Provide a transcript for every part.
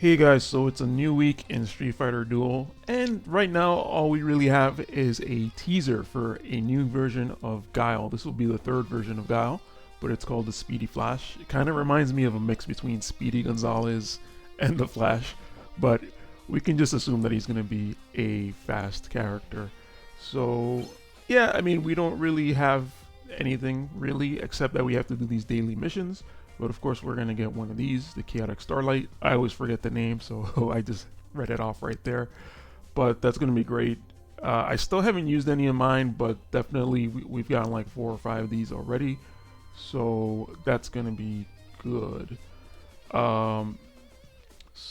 Hey guys, so it's a new week in Street Fighter Duel, and right now all we really have is a teaser for a new version of Guile. This will be the third version of Guile, but it's called the Speedy Flash. It kind of reminds me of a mix between Speedy Gonzalez and the Flash, but we can just assume that he's going to be a fast character. So, yeah, I mean, we don't really have anything really except that we have to do these daily missions. But of course, we're gonna get one of these, the Chaotic Starlight. I always forget the name, so I just read it off right there. But that's gonna be great. I still haven't used any of mine, but definitely we've gotten like 4 or 5 of these already, so that's gonna be good. So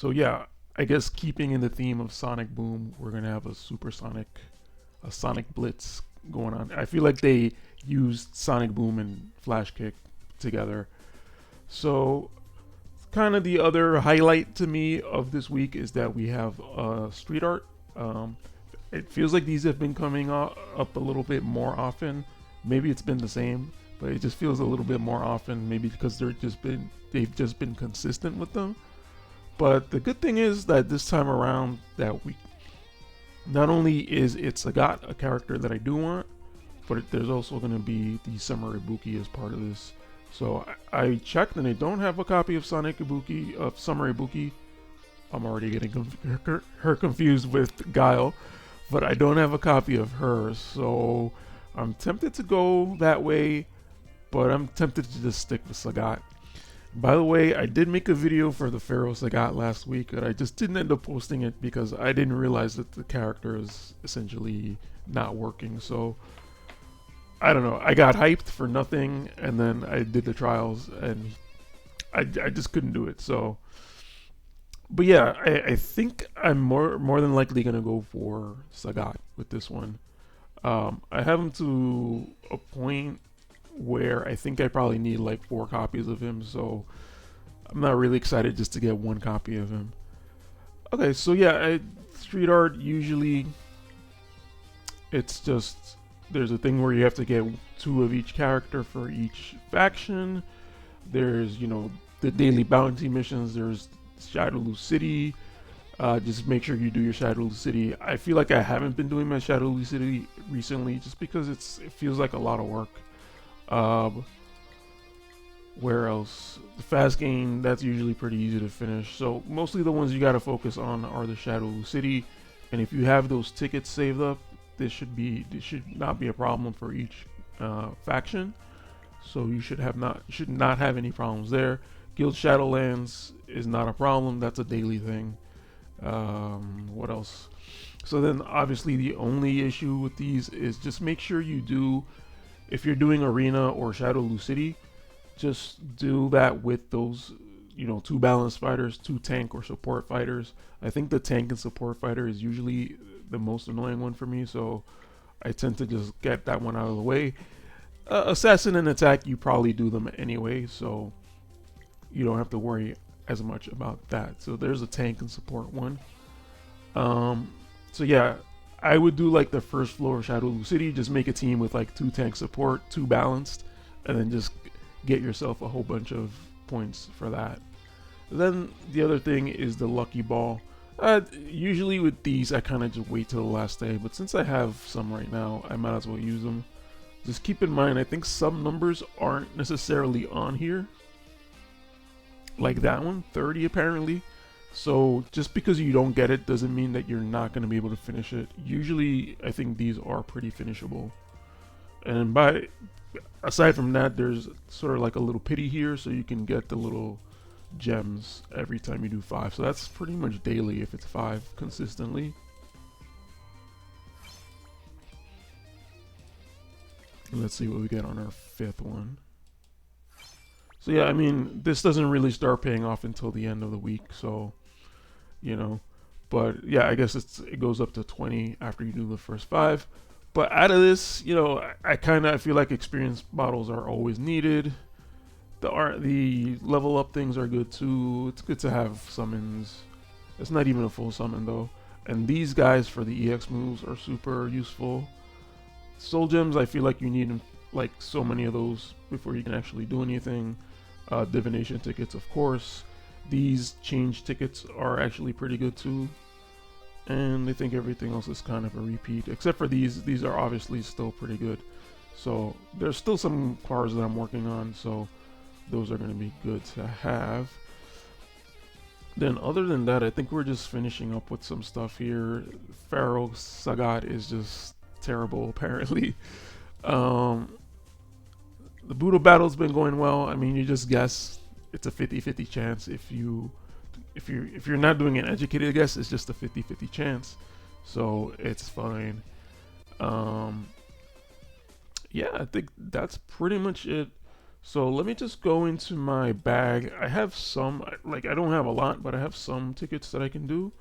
yeah, I guess keeping in the theme of Sonic Boom, we're gonna have a a Sonic Blitz going on. I feel like they used Sonic Boom and Flash Kick together. So, kind of the other highlight to me of this week is that we have street art. It feels like these have been coming up a little bit more often. Maybe it's been the same, but it just feels a little bit more often. Maybe because they've just been consistent with them. But the good thing is that this time around, that we not only is it Sagat, a character that I do want, but there's also going to be the Summer Ibuki as part of this. So I checked and I don't have a copy of Summer Ibuki. I'm already getting her confused with Guile, but I don't have a copy of her. So I'm tempted to go that way, but I'm tempted to just stick with Sagat. By the way, I did make a video for the Pharaoh Sagat last week, and I just didn't end up posting it because I didn't realize that the character is essentially not working. So I don't know. I got hyped for nothing, and then I did the trials, and I just couldn't do it. So, but yeah, I think I'm more than likely gonna go for Sagat with this one. I have him to a point where I think I probably need like 4 copies of him, so I'm not really excited just to get 1 copy of him. Okay, so yeah, street art usually it's just there's a thing where you have to get 2 of each character for each faction. There's, the daily bounty missions. There's Shadowloo City. Just make sure you do your Shadowloo City. I feel like I haven't been doing my Shadowloo City recently just because it feels like a lot of work. Where else? The fast game, that's usually pretty easy to finish. So mostly the ones you gotta focus on are the Shadowloo City. And if you have those tickets saved up, this should not be a problem for each faction, so you should not have any problems there. Guild Shadowlands is not a problem. That's a daily thing. What else? So then obviously the only issue with these is just make sure you do, if you're doing Arena or Shadowloo City, just do that with those 2 balanced fighters, 2 tank or support fighters. I think the tank and support fighter is usually the most annoying one for me, so I tend to just get that one out of the way. Assassin and attack, you probably do them anyway, so you don't have to worry as much about that. So there's a tank and support one. So yeah, I would do like the first floor of Shadowloo City, just make a team with like 2 tank support, 2 balanced, and then just get yourself a whole bunch of points for that. Then the other thing is the lucky ball. Usually with these, I kind of just wait till the last day, but since I have some right now, I might as well use them. Just keep in mind, I think some numbers aren't necessarily on here. Like that one, 30 apparently. So just because you don't get it doesn't mean that you're not going to be able to finish it. Usually, I think these are pretty finishable. And aside from that, there's sort of like a little pity here, so you can get the little gems every time you do 5. So that's pretty much daily if it's 5 consistently. And let's see what we get on our 5th one. So yeah, I mean, this doesn't really start paying off until the end of the week, so but yeah, I guess it goes up to 20 after you do the first 5. But out of this, I feel like experience bottles are always needed. The level up things are good too. It's good to have summons. It's not even a full summon though. And these guys for the EX moves are super useful. Soul gems, I feel like you need like so many of those before you can actually do anything. Divination tickets, of course. These change tickets are actually pretty good too. And I think everything else is kind of a repeat, except for these. These are obviously still pretty good. So there's still some cars that I'm working on, so those are going to be good to have. Then other than that, I think we're just finishing up with some stuff here. Pharaoh Sagat is just terrible, apparently. Um, the Budo battle's been going well. I mean, you just guess. It's a 50-50 chance. If you're not doing an educated guess, it's just a 50-50 chance. So it's fine. Yeah, I think that's pretty much it. So let me just go into my bag. I have some, like I don't have a lot, but I have some tickets that I can do,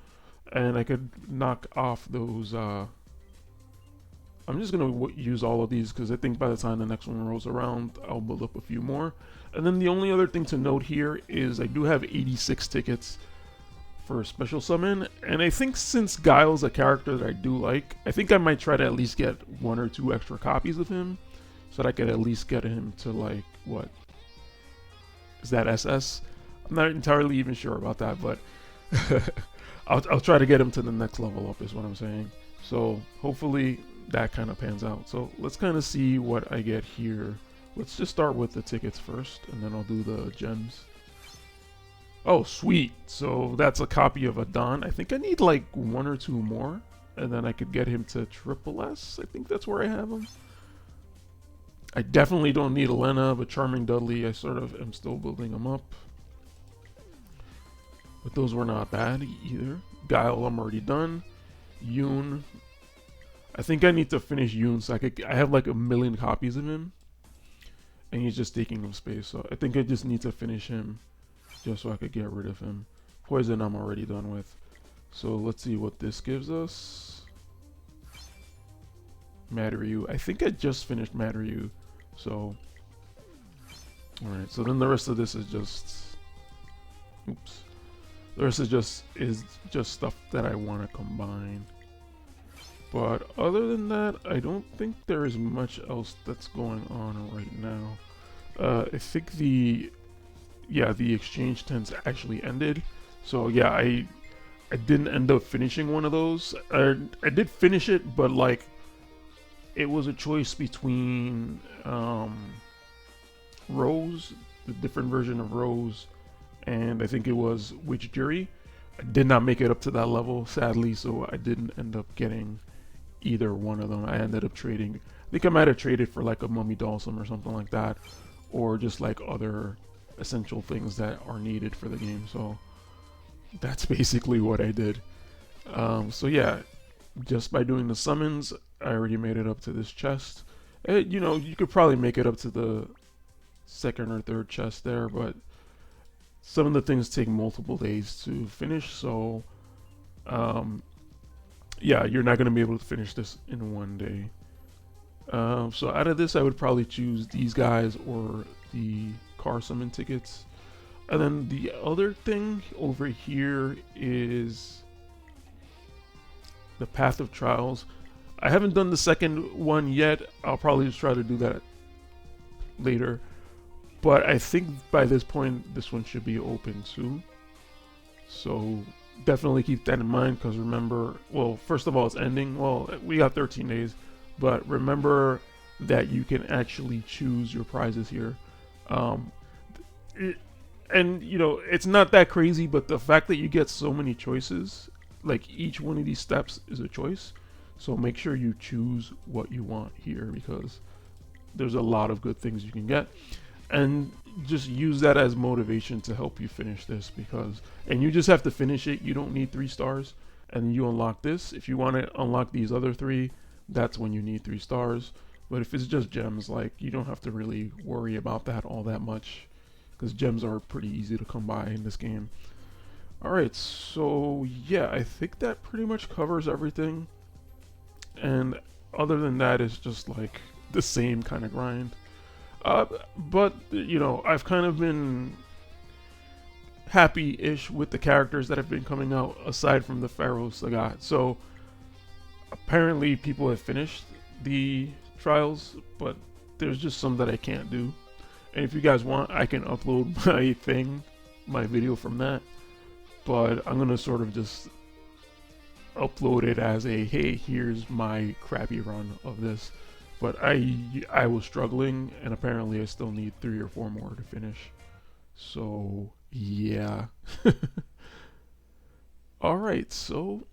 and I could knock off those. I'm just gonna use all of these because I think by the time the next one rolls around, I'll build up a few more. And then the only other thing to note here is I do have 86 tickets for a special summon, and I think since Guile's a character that I do like, I think I might try to at least get 1 or 2 extra copies of him, so that I could at least get him to like, what? Is that SS? I'm not entirely even sure about that, but I'll try to get him to the next level up is what I'm saying. So hopefully that kind of pans out. So let's kind of see what I get here. Let's just start with the tickets first, and then I'll do the gems. Oh, sweet. So that's a copy of a Don. I think I need like 1 or 2 more, and then I could get him to triple S. I think that's where I have him. I definitely don't need Elena, but Charming Dudley, I sort of am still building him up. But those were not bad either. Guile, I'm already done. Yoon. I think I need to finish Yoon so I have like 1,000,000 copies of him. And he's just taking up space, so I think I just need to finish him just so I could get rid of him. Poison I'm already done with. So let's see what this gives us. Madaryu. I think I just finished Madaryu. So, alright, so then the rest of this is just, oops. The rest is just stuff that I want to combine. But other than that, I don't think there is much else that's going on right now. I think the exchange tents actually ended. So yeah, I didn't end up finishing one of those. I did finish it, but like it was a choice between Rose, the different version of Rose, and I think it was Witch Jury. I did not make it up to that level, sadly, so I didn't end up getting either one of them. I ended up trading. I think I might have traded for like a Mummy Dalsum or something like that, or just like other essential things that are needed for the game. So that's basically what I did. So yeah, just by doing the summons, I already made it up to this chest. You know, you could probably make it up to the second or third chest there, but some of the things take multiple days to finish. So yeah, you're not going to be able to finish this in one day. So out of this, I would probably choose these guys or the car summon tickets. And then the other thing over here is the Path of Trials. I haven't done the second one yet. I'll probably just try to do that later. But I think by this point, this one should be open too. So definitely keep that in mind, because remember, well, first of all, it's ending. Well, we got 13 days, but remember that you can actually choose your prizes here. And you know, it's not that crazy, but the fact that you get so many choices, like each one of these steps is a choice. So make sure you choose what you want here, because there's a lot of good things you can get. And just use that as motivation to help you finish this, and you just have to finish it. You don't need 3 stars, and you unlock this. If you want to unlock these other 3, that's when you need 3 stars. But if it's just gems, like, you don't have to really worry about that all that much, because gems are pretty easy to come by in this game. Alright, so yeah, I think that pretty much covers everything. And other than that, it's just like the same kind of grind. But, you know, I've kind of been happy-ish with the characters that have been coming out, aside from the Pharaoh Sagat. So, apparently people have finished the trials, but there's just some that I can't do. And if you guys want, I can upload my thing my video from that, but I'm gonna sort of just upload it as a, hey, here's my crappy run of this. But I was struggling, and apparently I still need 3 or 4 more to finish. So yeah. All right, so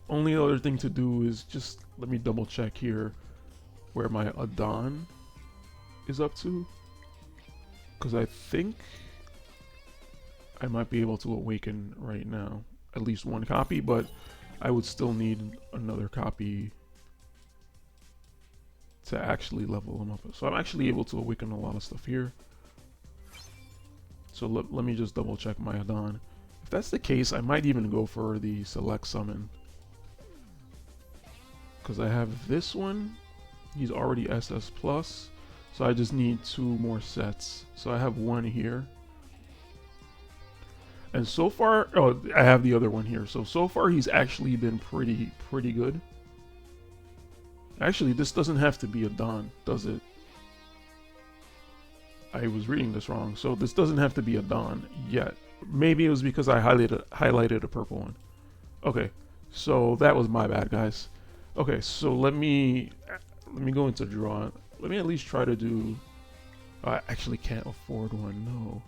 only other thing to do is just let me double check here where my Adon is up to, because I think I might be able to awaken right now at least 1 copy, but I would still need another copy to actually level them up. So I'm actually able to awaken a lot of stuff here. So let me just double check my Adon. If that's the case, I might even go for the select summon, because I have this one. He's already SS plus, so I just need 2 more sets. So I have 1 here, and so far, oh, I have the other one here. So far he's actually been pretty good. Actually, this doesn't have to be a Don, does it? I was reading this wrong. So this doesn't have to be a Don yet. Maybe it was because I highlighted a purple one. Okay, so that was my bad, guys. Okay, so let me go into draw. Let me at least try to do. I actually can't afford one. No.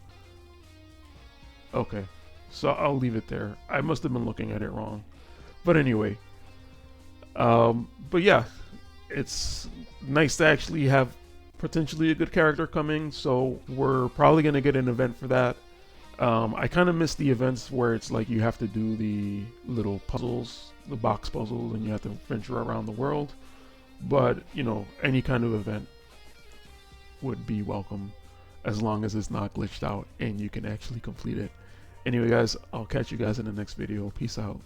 Okay, so I'll leave it there. I must have been looking at it wrong. But anyway, but yeah, it's nice to actually have potentially a good character coming. So we're probably gonna get an event for that. I kind of miss the events where it's like you have to do the little puzzles, the box puzzles, and you have to venture around the world. But, you know, any kind of event would be welcome as long as it's not glitched out and you can actually complete it. Anyway, guys, I'll catch you guys in the next video. Peace out.